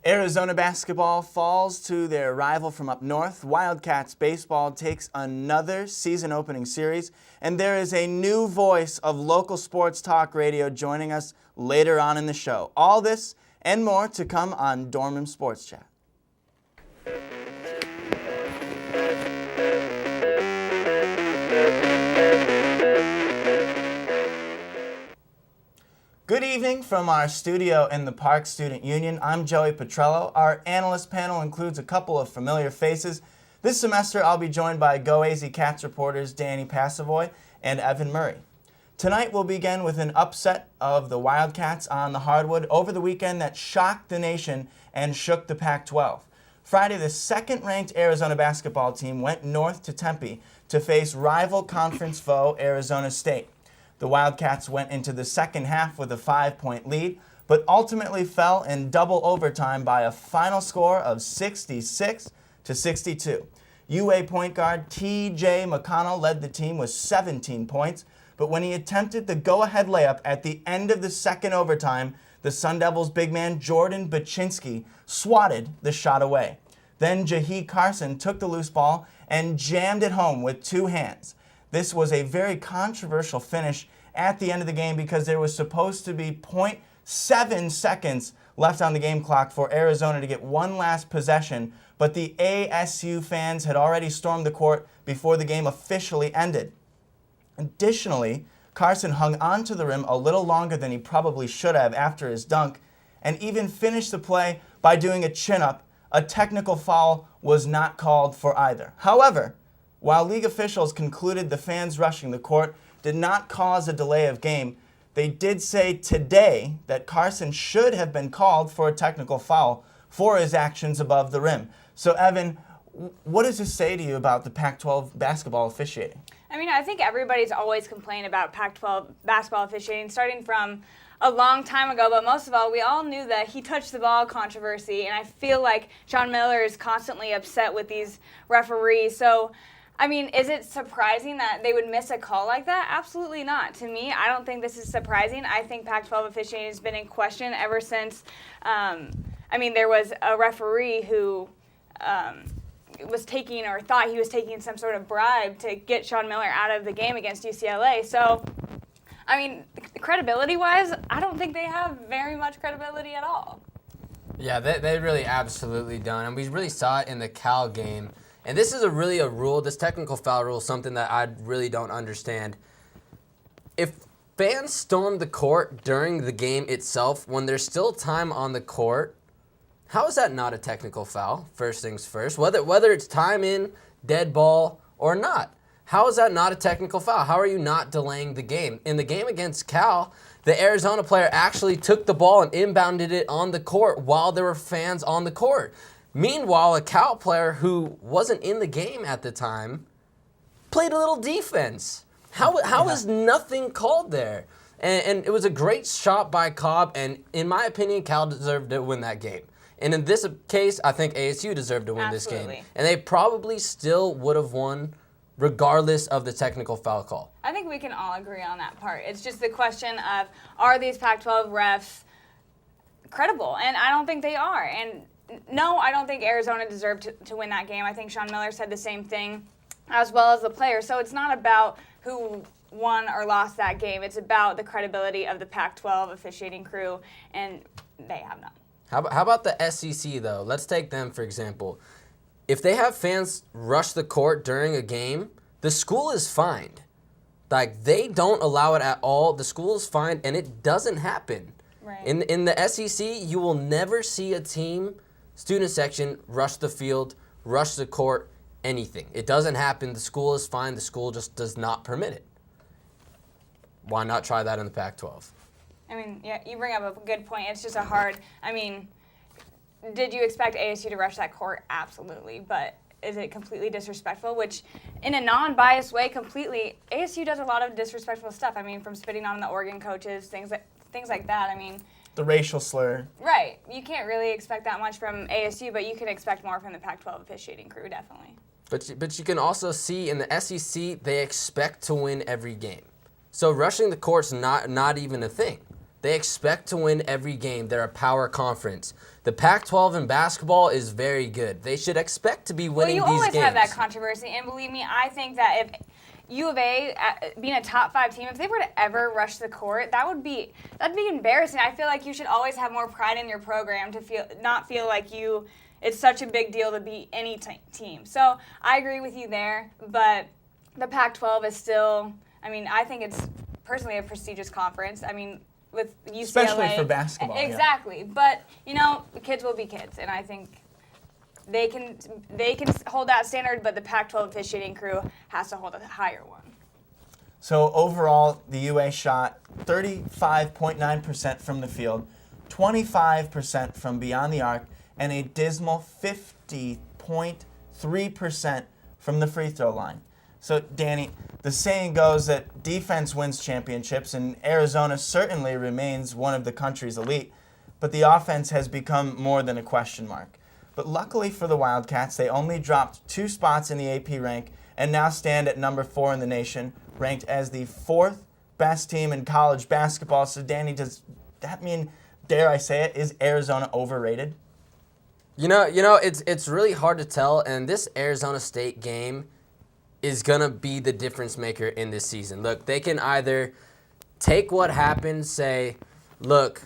Arizona basketball falls to their rival from up north. Wildcats baseball takes another season-opening series, and there is a new voice of local sports talk radio joining us later on in the show. All this and more to come on Dorman Sports Chat. Good evening from our studio in the Park Student Union. I'm Joey Putrelo. Our analyst panel includes a couple of familiar faces. This semester, I'll be joined by Go AZ Cats reporters Danny Passavoy and Evyn Murray. Tonight, we'll begin with an upset of the Wildcats on the hardwood over the weekend that shocked the nation and shook the Pac-12. Friday, the second-ranked Arizona basketball team went north to Tempe to face rival conference foe Arizona State. The Wildcats went into the second half with a 5-point lead, but ultimately fell in double overtime by a final score of 66-62. UA point guard T.J. McConnell led the team with 17 points, but when he attempted the go-ahead layup at the end of the second overtime, the Sun Devils' big man Jordan Baczynski swatted the shot away. Then Jahi Carson took the loose ball and jammed it home with two hands. This was a very controversial finish at the end of the game because there was supposed to be 0.7 seconds left on the game clock for Arizona to get one last possession, but the ASU fans had already stormed the court before the game officially ended. Additionally, Carson hung onto the rim a little longer than he probably should have after his dunk, and even finished the play by doing a chin-up. A technical foul was not called for either. However, while league officials concluded the fans rushing the court did not cause a delay of game, they did say today that Carson should have been called for a technical foul for his actions above the rim. So, Evyn, what does this say to you about the Pac-12 basketball officiating? I mean, I think everybody's always complained about Pac-12 basketball officiating, starting from a long time ago, but most of all, we all knew that he touched the ball controversy, and I feel like Sean Miller is constantly upset with these referees. So, I mean, is it surprising that they would miss a call like that? Absolutely not. To me, I don't think this is surprising. I think Pac-12 officiating has been in question ever since, there was a referee who was taking or thought he was taking some sort of bribe to get Sean Miller out of the game against UCLA. So, I mean, credibility-wise, I don't think they have very much credibility at all. Yeah, they really absolutely don't. And we really saw it in the Cal game. And this is really a rule, this technical foul rule, something that I really don't understand. If fans storm the court during the game itself, when there's still time on the court, how is that not a technical foul? First things first, whether it's time in, dead ball, or not. How is that not a technical foul? How are you not delaying the game? In the game against Cal, the Arizona player actually took the ball and inbounded it on the court while there were fans on the court. Meanwhile, a Cal player who wasn't in the game at the time played a little defense. How is nothing called there? And it was a great shot by Cobb, and in my opinion, Cal deserved to win that game. And in this case, I think ASU deserved to win this game. And they probably still would have won regardless of the technical foul call. I think we can all agree on that part. It's just the question of, are these Pac-12 refs credible? And I don't think they are. And no, I don't think Arizona deserved to win that game. I think Sean Miller said the same thing, as well as the players. So it's not about who won or lost that game. It's about the credibility of the Pac-12 officiating crew, and they have none. How about the SEC, though? Let's take them, for example. If they have fans rush the court during a game, the school is fined. Like, they don't allow it at all. The school is fined, and it doesn't happen. Right. In the SEC, you will never see a team, student section, rush the field, rush the court, anything. It doesn't happen. The school is fine. The school just does not permit it. Why not try that in the Pac-12? I mean, yeah, you bring up a good point. It's just did you expect ASU to rush that court? Absolutely. But is it completely disrespectful? Which, in a non-biased way, completely, ASU does a lot of disrespectful stuff. I mean, from spitting on the Oregon coaches, things like that. I mean, The racial slur. Right. You can't really expect that much from ASU, but you can expect more from the Pac-12 officiating crew, definitely. But you can also see in the SEC, they expect to win every game. So rushing the court's not even a thing. They expect to win every game. They're a power conference. The Pac-12 in basketball is very good. They should expect to be winning these games. Well, you always have that controversy, and believe me, I think that if U of A, being a top 5 team, if they were to ever rush the court, that'd be embarrassing. I feel like you should always have more pride in your program to not feel like it's such a big deal to beat any team. So I agree with you there, but the Pac-12 is still, I think it's personally a prestigious conference. With UCLA. Especially for basketball. Exactly. Yeah. But, the kids will be kids, and I think they can hold that standard, but the Pac-12 officiating crew has to hold a higher one. So overall, the UA shot 35.9% from the field, 25% from beyond the arc, and a dismal 50.3% from the free throw line. So, Danny, the saying goes that defense wins championships, and Arizona certainly remains one of the country's elite, but the offense has become more than a question mark. But luckily for the Wildcats, they only dropped 2 spots in the AP rank and now stand at number 4 in the nation, ranked as the 4th best team in college basketball. So, Danny, does that mean, dare I say it, is Arizona overrated? It's really hard to tell, and this Arizona State game is going to be the difference maker in this season. Look, they can either take what happened, say, look,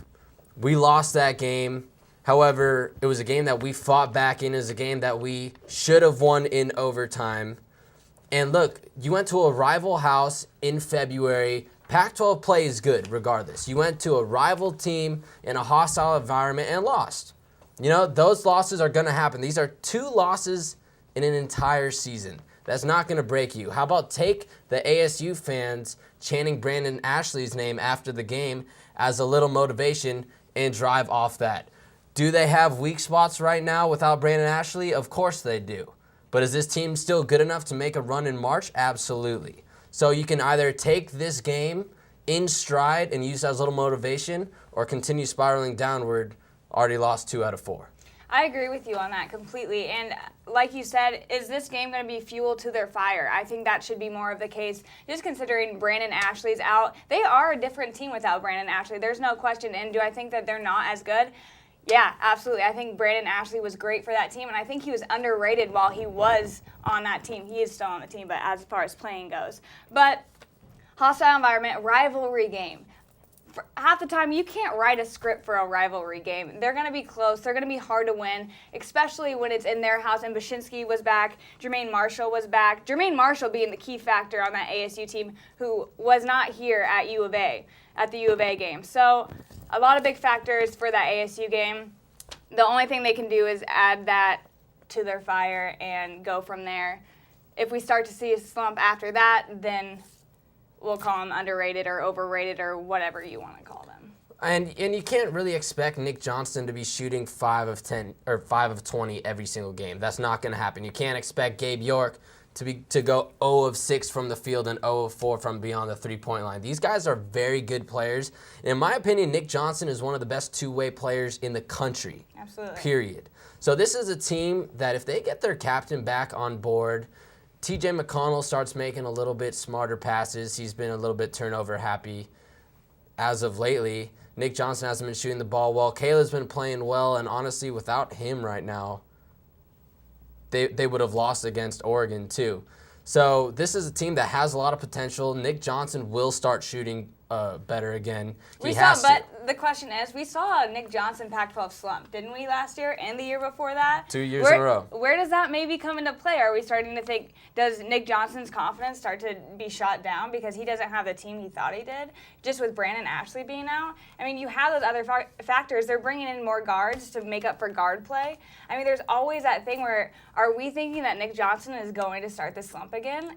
we lost that game. However, it was a game that we fought back in. It was a game that we should have won in overtime. And look, you went to a rival house in February. Pac-12 play is good regardless. You went to a rival team in a hostile environment and lost. Those losses are going to happen. These are 2 losses in an entire season. That's not going to break you. How about take the ASU fans chanting Brandon Ashley's name after the game as a little motivation and drive off that? Do they have weak spots right now without Brandon Ashley? Of course they do. But is this team still good enough to make a run in March? Absolutely. So you can either take this game in stride and use it as a little motivation or continue spiraling downward. Already lost 2 out of 4. I agree with you on that completely. And like you said, is this game going to be fuel to their fire? I think that should be more of the case. Just considering Brandon Ashley's out, they are a different team without Brandon Ashley. There's no question. And do I think that they're not as good? Yeah, absolutely. I think Brandon Ashley was great for that team, and I think he was underrated while he was on that team. He is still on the team, but as far as playing goes. But hostile environment, rivalry game. For half the time, you can't write a script for a rivalry game. They're going to be close. They're going to be hard to win, especially when it's in their house. And Bashinsky was back. Jermaine Marshall was back. Jermaine Marshall being the key factor on that ASU team who was not here at U of A, at the U of A game. So a lot of big factors for that ASU game. The only thing they can do is add that to their fire and go from there. If we start to see a slump after that, then we'll call them underrated or overrated or whatever you want to call them. And you can't really expect Nick Johnston to be shooting 5 of 10 or 5 of 20 every single game. That's not going to happen. You can't expect Gabe York to go 0 of 6 from the field and 0 of 4 from beyond the three-point line. These guys are very good players. And in my opinion, Nick Johnston is one of the best two-way players in the country. Absolutely. Period. So this is a team that if they get their captain back on board, TJ McConnell starts making a little bit smarter passes. He's been a little bit turnover happy as of lately. Nick Johnston hasn't been shooting the ball well. Kayla's been playing well, and honestly, without him right now, they would have lost against Oregon too. So this is a team that has a lot of potential. Nick Johnston will start shooting better again. But the question is, we saw Nick Johnson Pac-12 slump, didn't we, last year and the year before that? 2 years in a row. Where does that maybe come into play? Are we starting to think, does Nick Johnson's confidence start to be shot down because he doesn't have the team he thought he did, just with Brandon Ashley being out? You have those other factors. They're bringing in more guards to make up for guard play. There's always that thing where, are we thinking that Nick Johnson is going to start the slump again?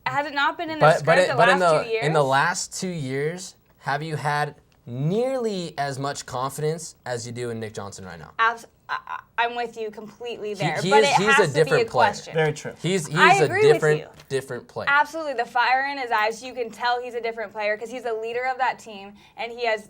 Has it not been in the script the last 2 years? In the last 2 years, have you had nearly as much confidence as you do in Nick Johnson right now? I'm with you completely there. He's but it has a different to be a player. question. Very true. He's I a agree with you. different player. Absolutely. The fire in his eyes, you can tell he's a different player because he's a leader of that team, and he has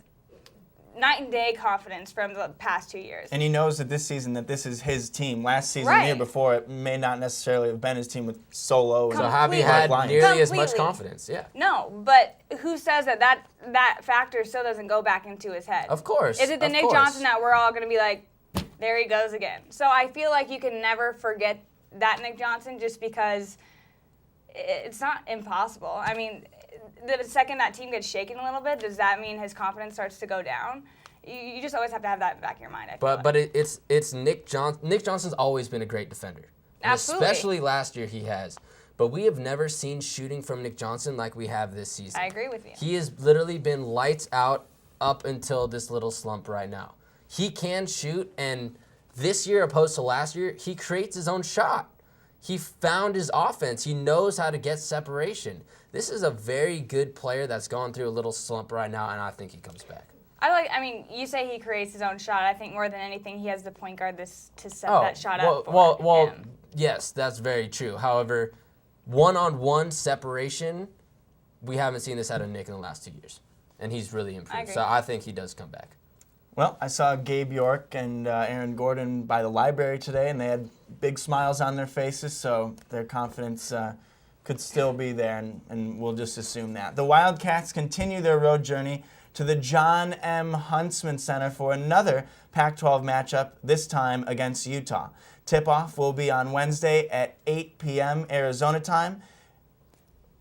night and day confidence from the past 2 years. And he knows that this season that this is his team. Last season, Right. the year before, it may not necessarily have been his team with Solo. So And have he Completely. had nearly as much Completely. confidence? Yeah. No, but who says that factor still doesn't go back into his head? Of course. Is it the of Nick course. Johnson that we're all going to be like, there he goes again? So I feel like you can never forget that Nick Johnson just because it's not impossible. I mean, the second that team gets shaken a little bit, does that mean his confidence starts to go down? You just always have to have that in the back of your mind, I feel But it's Nick Johnson. Nick Johnson's always been a great defender. And Absolutely. especially last year he has. But we have never seen shooting from Nick Johnson like we have this season. I agree with you. He has literally been lights out up until this little slump right now. He can shoot, and this year opposed to last year, he creates his own shot. He found his offense. He knows how to get separation. This is a very good player that's going through a little slump right now, and I think he comes back. I mean, you say he creates his own shot. I think more than anything, he has the point guard to set that shot up for him. Yes, that's very true. However, one-on-one separation, we haven't seen this out of Nick in the last 2 years, and he's really improved. agree. So I think he does come back. Well, I saw Gabe York and Aaron Gordon by the library today, and they had big smiles on their faces, so their confidence could still be there, and we'll just assume that. The Wildcats continue their road journey to the John M. Huntsman Center for another Pac-12 matchup, this time against Utah. Tip-off will be on Wednesday at 8 p.m. Arizona time.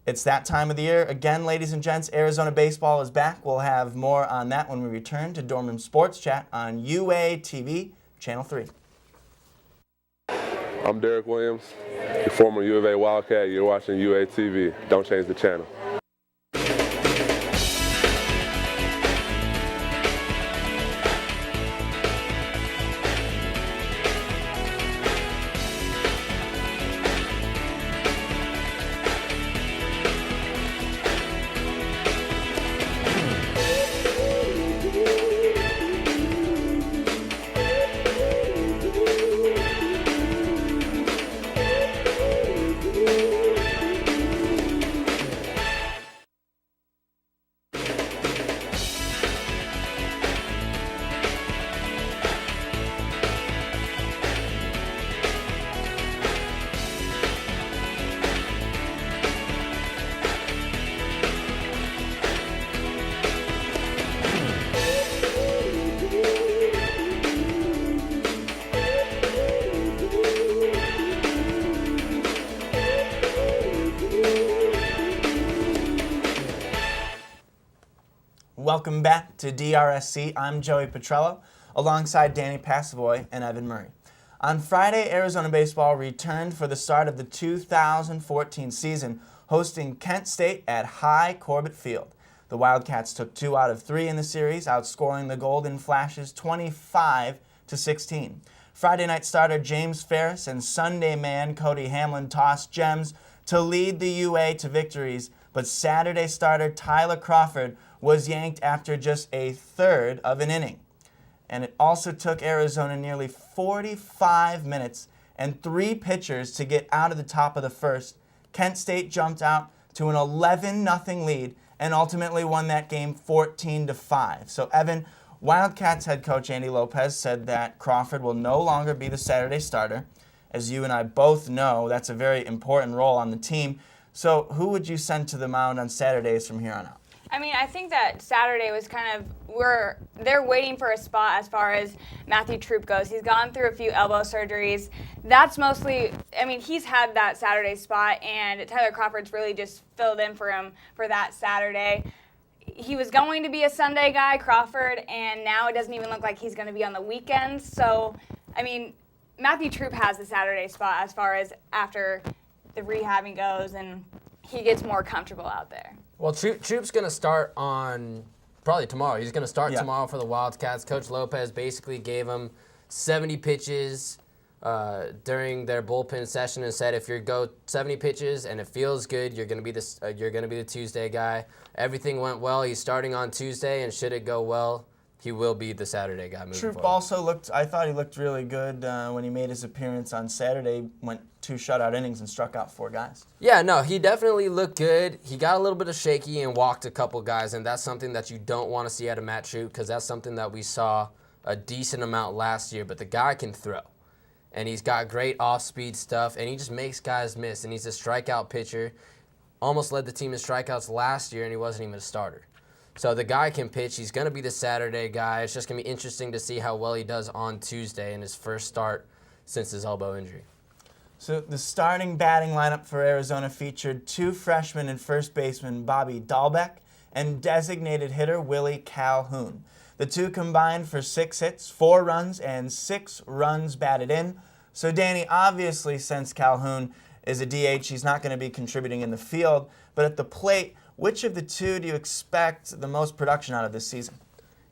It's that time of the year. Again, ladies and gents, Arizona baseball is back. We'll have more on that when we return to Dorman Sports Chat on UA TV, Channel 3. I'm Derek Williams, the former U of A Wildcat. You're watching UA TV. Don't change the channel. Welcome back to DRSC. I'm Joey Putrelo, alongside Danny Passavoy and Evyn Murray. On Friday, Arizona baseball returned for the start of the 2014 season, hosting Kent State at High Corbett Field. The Wildcats took 2 out of 3 in the series, outscoring the Golden Flashes 25-16. Friday night starter James Ferris and Sunday man Cody Hamlin tossed gems to lead the UA to victories, but Saturday starter Tyler Crawford was yanked after just a third of an inning. And it also took Arizona nearly 45 minutes and 3 pitchers to get out of the top of the first. Kent State jumped out to an 11-0 lead and ultimately won that game 14-5. So Evyn, Wildcats head coach Andy Lopez said that Crawford will no longer be the Saturday starter. As you and I both know, that's a very important role on the team. So who would you send to the mound on Saturdays from here on out? I mean, I think that Saturday was kind of they're waiting for a spot as far as Matthew Troop goes. He's gone through a few elbow surgeries. That's mostly, I mean, he's had that Saturday spot, and Tyler Crawford's really just filled in for him for that Saturday. He was going to be a Sunday guy, Crawford, and now it doesn't even look like he's going to be on the weekends. So, I mean, Matthew Troop has the Saturday spot as far as after the rehabbing goes, and he gets more comfortable out there. Well, Troop's going to start on probably tomorrow. He's going to start tomorrow for the Wildcats. Coach Lopez basically gave him 70 pitches during their bullpen session and said, if you go 70 pitches and it feels good, you're going to be the Tuesday guy. Everything went well. He's starting on Tuesday, and should it go well, he will be the Saturday guy moving Troop forward. also I thought he looked really good when he made his appearance on Saturday, went 2 shutout innings and struck out 4 guys. Yeah, no, he definitely looked good. He got a little bit of shaky and walked a couple guys, and that's something that you don't want to see out of Matt Troop because that's something that we saw a decent amount last year, but the guy can throw. And he's got great off-speed stuff, and he just makes guys miss, and he's a strikeout pitcher. Almost led the team in strikeouts last year, and he wasn't even a starter. So the guy can pitch. He's going to be the Saturday guy. It's just going to be interesting to see how well he does on Tuesday in his first start since his elbow injury. So the starting batting lineup for Arizona featured 2 freshmen and first baseman Bobby Dahlbeck and designated hitter Willie Calhoun. The 2 combined for 6 hits, 4 runs, and 6 runs batted in. So Danny, obviously since Calhoun is a DH, he's not going to be contributing in the field, but at the plate, which of the 2 do you expect the most production out of this season?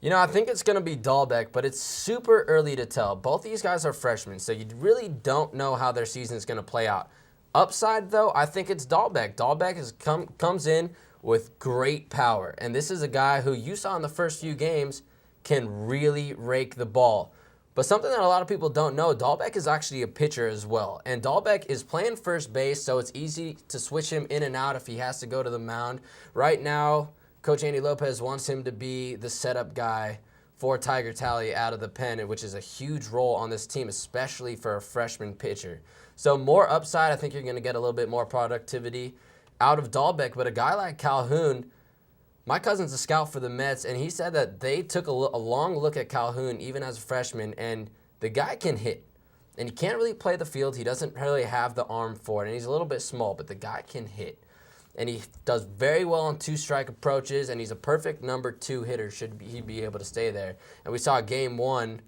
You know, I think it's going to be Dahlbeck, but it's super early to tell. Both these guys are freshmen, so you really don't know how their season is going to play out. Upside, though, I think it's Dahlbeck. Dahlbeck comes in with great power, and this is a guy who you saw in the first few games can really rake the ball. But something that a lot of people don't know, Dahlbeck is actually a pitcher as well. And Dahlbeck is playing first base, so it's easy to switch him in and out if he has to go to the mound. Right now, Coach Andy Lopez wants him to be the setup guy for Tiger Talley out of the pen, which is a huge role on this team, especially for a freshman pitcher. So more upside, I think you're going to get a little bit more productivity out of Dahlbeck. But a guy like Calhoun, my cousin's a scout for the Mets, and he said that they took a long look at Calhoun even as a freshman, and the guy can hit. And he can't really play the field. He doesn't really have the arm for it, and he's a little bit small, but the guy can hit. And he does very well on 2-strike approaches, and he's a perfect number 2 hitter should he be able to stay there. And we saw game 1,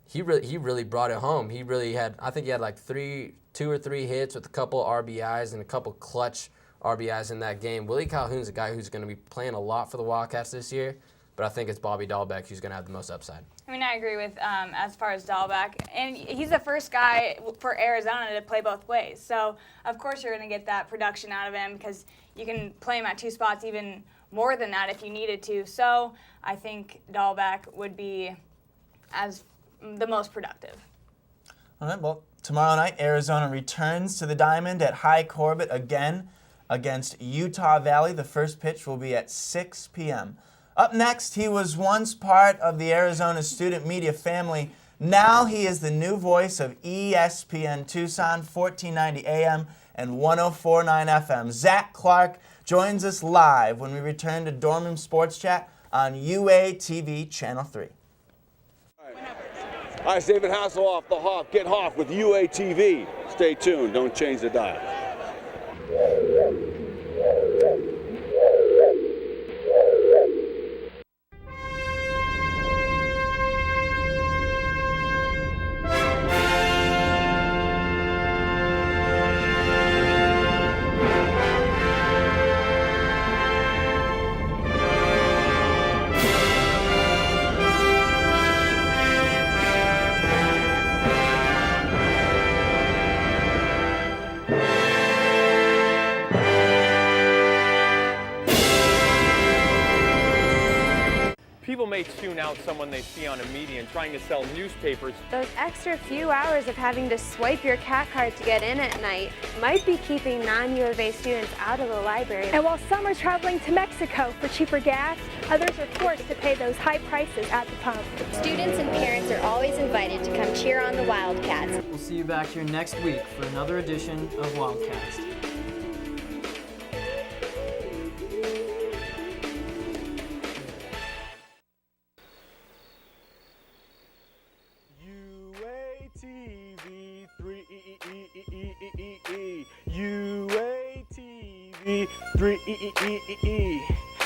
he really brought it home. He really had, I think he had like 2 or 3 hits with a couple RBIs and a couple clutch RBIs in that game. Willie Calhoun's a guy who's going to be playing a lot for the Wildcats this year, but I think it's Bobby Dahlbeck who's going to have the most upside. I mean, I agree with as far as Dahlbeck. And he's the first guy for Arizona to play both ways. So, of course, you're going to get that production out of him because you can play him at 2 spots even more than that if you needed to. So, I think Dahlbeck would be as the most productive. All right, well, tomorrow night, Arizona returns to the Diamond at High Corbett again against Utah Valley. The first pitch will be at 6 p.m. Up next, he was once part of the Arizona student media family. Now he is the new voice of ESPN Tucson, 1490 AM and 104.9 FM. Zack Clark joins us live when we return to Dorm Room Sports Chat on UATV Channel 3. Hi, it's Evyn off the Hawk. Get Hawk with UATV. Stay tuned. Don't change the dial. People may tune out someone they see on a median trying to sell newspapers. Those extra few hours of having to swipe your cat card to get in at night might be keeping non-U of A students out of the library. And while some are traveling to Mexico for cheaper gas, others are forced to pay those high prices at the pump. Students and parents are always invited to come cheer on the Wildcats. We'll see you back here next week for another edition of Wildcats. UATV 3.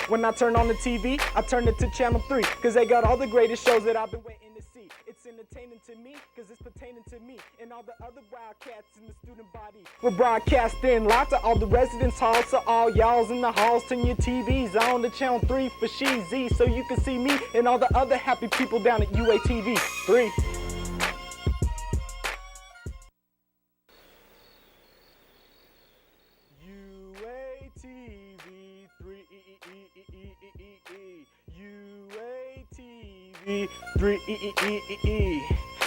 When I turn on the TV, I turn it to Channel 3, cause they got all the greatest shows that I've been waiting to see. It's entertaining to me, cause it's pertaining to me and all the other Wildcats in the student body. We're broadcasting live to all the residence halls, so all y'all's in the halls, turn your TVs on to Channel 3 for Sheezy, so you can see me and all the other happy people down at UATV 3. UATV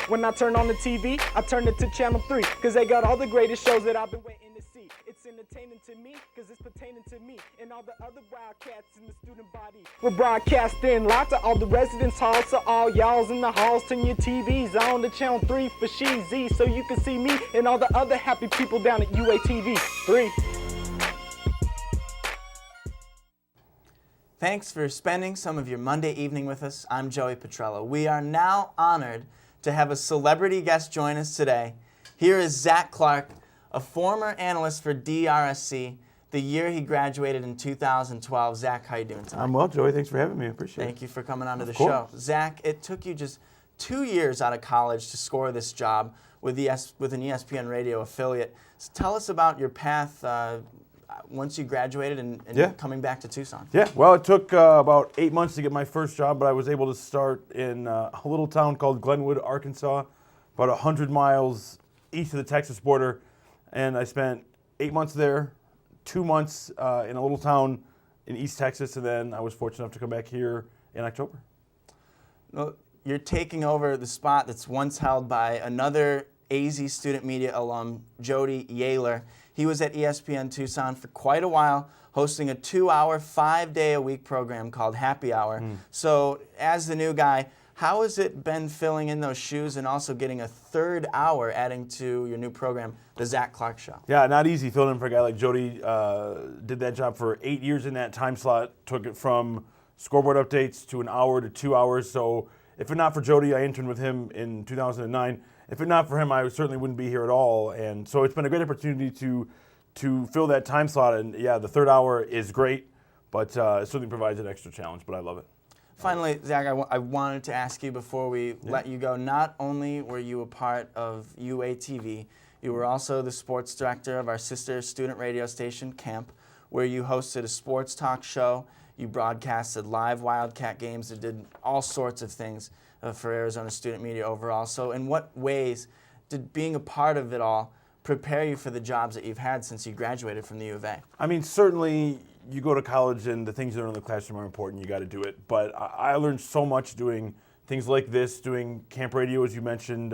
When I turn on the TV, I turn it to channel 3, cause they got all the greatest shows that I've been waiting to see. It's entertaining to me, cause it's pertaining to me and all the other Wildcats in the student body. We're broadcasting live to all the residence halls, so all y'all's in the halls, turn your TVs on to channel 3 for Sheezy, so you can see me and all the other happy people down at UATV 3. Thanks for spending some of your Monday evening with us. I'm Joey Putrelo. We are now honored to have a celebrity guest join us today. Here is Zack Clark, a former analyst for DRSC, the year he graduated in 2012. Zack, how you doing tonight? I'm well, Joey. Thanks for having me. I appreciate it. Thank you for coming on to the show. Zack, it took you just 2 years out of college to score this job with an ESPN radio affiliate. So tell us about your path once you graduated and coming back to Tucson. Yeah, well, it took about 8 months to get my first job, but I was able to start in a little town called Glenwood, Arkansas, about 100 miles east of the Texas border. And I spent 8 months there, 2 months in a little town in East Texas, and then I was fortunate enough to come back here in October. Well, you're taking over the spot that's once held by another AZ student media alum, Jody Yaler. He was at ESPN Tucson for quite a while, hosting a 2-hour, 5-day-a-week program called Happy Hour. So as the new guy, how has it been filling in those shoes and also getting a third hour adding to your new program, the Zack Clark Show? Yeah, not easy filling in for a guy like Jody. Did that job for 8 years in that time slot, took it from scoreboard updates to an hour to 2 hours. So if it not for Jody, I interned with him in 2009. If it not for him, I certainly wouldn't be here at all. And so it's been a great opportunity to fill that time slot. And yeah, the third hour is great, but it certainly provides an extra challenge, but I love it. Finally, Zack, I wanted to ask you before we let you go, not only were you a part of UATV, you were also the sports director of our sister student radio station, Camp, where you hosted a sports talk show. You broadcasted live Wildcat games and did all sorts of things for Arizona student media overall. So in what ways did being a part of it all prepare you for the jobs that you've had since you graduated from the U of A? I mean, certainly you go to college and the things that are in the classroom are important. You got to do it. But I learned so much doing things like this, doing camp radio, as you mentioned,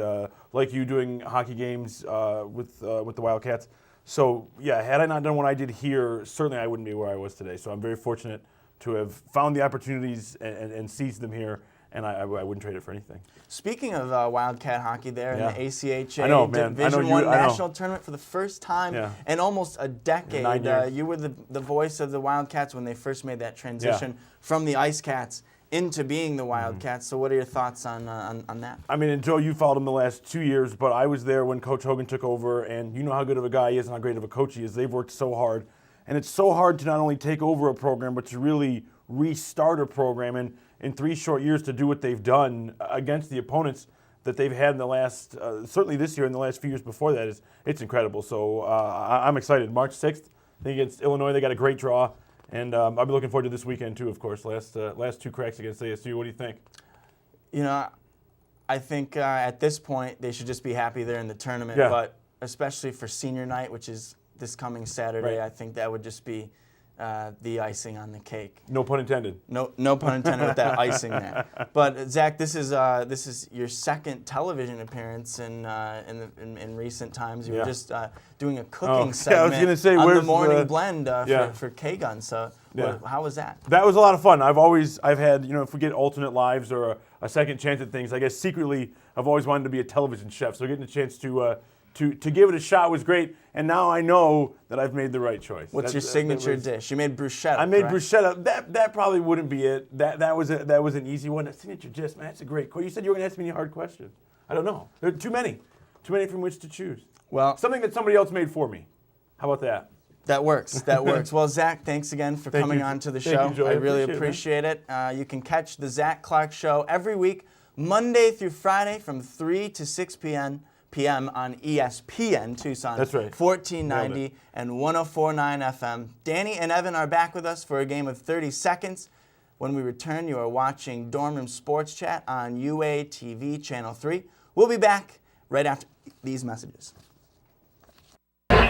like you doing hockey games with the Wildcats. So yeah, had I not done what I did here, certainly I wouldn't be where I was today. So I'm very fortunate to have found the opportunities and seized them here. And I wouldn't trade it for anything. Speaking of Wildcat hockey there in the ACHA Division I National Tournament for the first time in almost a decade. 9 years. You were the voice of the Wildcats when they first made that transition from the Ice Cats into being the Wildcats. So what are your thoughts on that? I mean, and Joe, you followed him the last 2 years, but I was there when Coach Hogan took over, and you know how good of a guy he is and how great of a coach he is. They've worked so hard. And it's so hard to not only take over a program, but to really restart a program. And in 3 short years to do what they've done against the opponents that they've had in the last, certainly this year and the last few years before that, it's incredible. So I'm excited. March 6th, I think against Illinois, they got a great draw. And I'll be looking forward to this weekend too, of course. Last 2 cracks against ASU. What do you think? You know, I think at this point they should just be happy they're in the tournament. But especially for senior night, which is this coming Saturday, I think that would just be the icing on the cake. No pun intended. No pun intended with that icing there. But Zack, this is your second television appearance in recent times. You were just doing a cooking segment I was gonna say, on the where's morning blend for K-Gun. So how was that? That was a lot of fun. I've had, if we get alternate lives or a second chance at things, I guess secretly I've always wanted to be a television chef. So getting a chance to give it a shot was great, and now I know that I've made the right choice. What's your signature dish? You made bruschetta. I made bruschetta. That probably wouldn't be it. That was an easy one. A signature dish, man, that's a great question. You said you were going to ask me any hard questions. I don't know. There are too many from which to choose. Well, something that somebody else made for me. How about that? That works. Well, Zack, thanks again for coming on to the show. You, I really appreciate it. You can catch the Zack Clark Show every week, Monday through Friday from 3 to 6 p.m. on ESPN Tucson. That's right. 1490 and 104.9 FM. Danny and Evyn are back with us for a game of 30 seconds. When we return, you are watching Dorm Room Sports Chat on UATV Channel 3. We'll be back right after these messages. The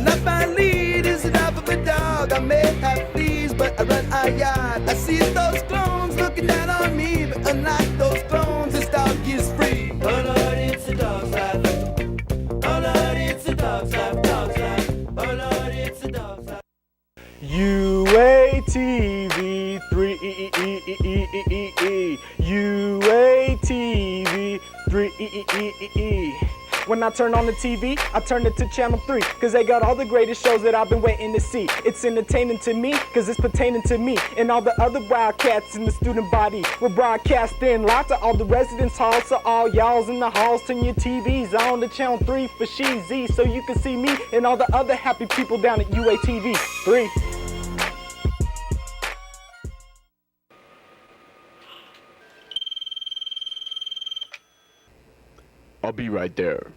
life I lead is enough of a dog. I may have fleas, but I run a yard. I see those clones looking down on me, but unlike those clones, this dog is free. Oh Lord, it's a dog's life. Oh Lord, it's a dog's life, dog's life. Oh Lord, it's a dog's life. UATV 3 UATV 3 When I turn on the TV, I turn it to channel 3, cause they got all the greatest shows that I've been waiting to see. It's entertaining to me, cause it's pertaining to me. And all the other wildcats in the student body. We're broadcasting live to all the residence halls. So all y'all's in the halls, turn your TVs on to channel 3 for Sheezy, so you can see me and all the other happy people down at UATV 3. I'll be right there.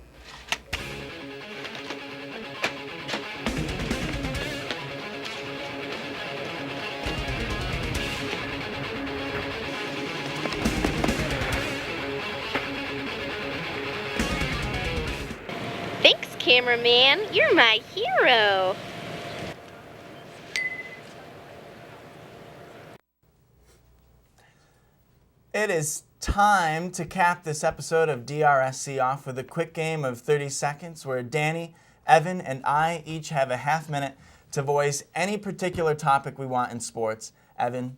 Thanks, cameraman. You're my hero. It is time to cap this episode of DRSC off with a quick game of 30 seconds where Danny, Evyn, and I each have a half minute to voice any particular topic we want in sports. Evyn,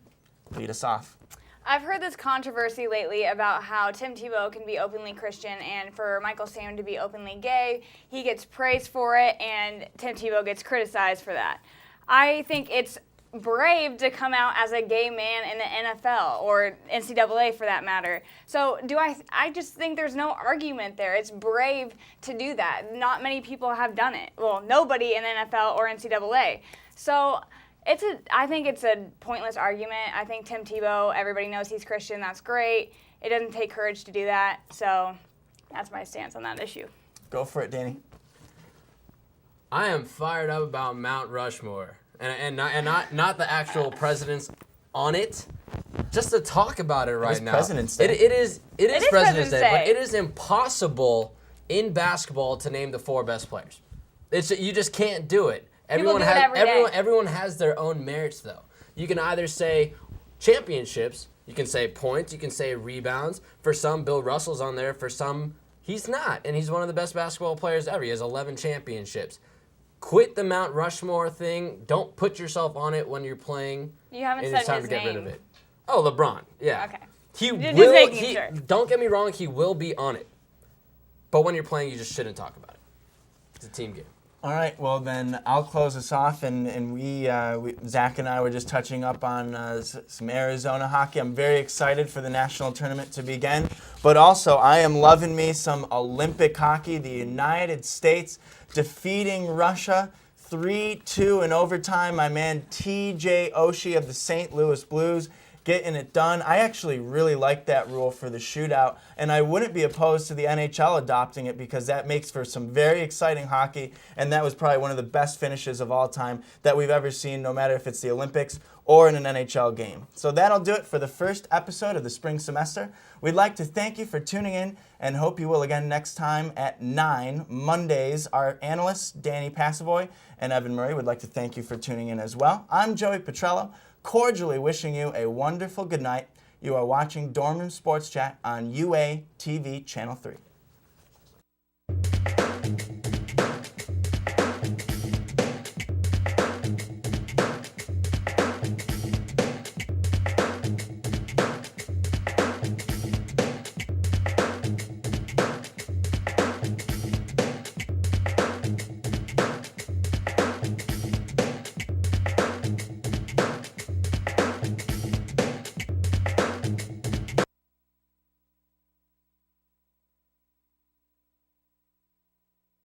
lead us off. I've heard this controversy lately about how Tim Tebow can be openly Christian, and for Michael Sam to be openly gay, he gets praised for it, and Tim Tebow gets criticized for that. I think it's brave to come out as a gay man in the NFL or NCAA for that matter. So I just think there's no argument there. It's brave to do that. Not many people have done it. Well, nobody in the NFL or NCAA. So I think it's a pointless argument. I think Tim Tebow, everybody knows he's Christian. That's great. It doesn't take courage to do that. So that's my stance on that issue. Go for it, Danny. I am fired up about Mount Rushmore. And not the actual presidents on it, just to talk about it right now. President's Day. It is President's Day, but it is impossible in basketball to name the 4 best players. You just can't do it. Everyone has their own merits though. You can either say championships, you can say points, you can say rebounds. For some, Bill Russell's on there. For some, he's not, and he's one of the best basketball players ever. He has 11 championships. Quit the Mount Rushmore thing. Don't put yourself on it when you're playing. You haven't said it's time his to get name. rid of it. Oh, LeBron. Yeah. Okay. Sure. Don't get me wrong. He will be on it. But when you're playing, you just shouldn't talk about it. It's a team game. All right. Well, then I'll close us off, and we Zack and I were just touching up on some Arizona hockey. I'm very excited for the national tournament to begin, but also I am loving me some Olympic hockey. The United States defeating Russia 3-2 in overtime. My man TJ Oshie of the St. Louis Blues getting it done. I actually really like that rule for the shootout, and I wouldn't be opposed to the NHL adopting it because that makes for some very exciting hockey, and that was probably one of the best finishes of all time that we've ever seen, no matter if it's the Olympics or in an NHL game. So that'll do it for the first episode of the spring semester. We'd like to thank you for tuning in and hope you will again next time at 9 Mondays. Our analysts, Danny Passavoy and Evyn Murray, would like to thank you for tuning in as well. I'm Joey Putrelo, cordially wishing you a wonderful good night. You are watching Dorm Room Sports Chat on UA TV Channel 3.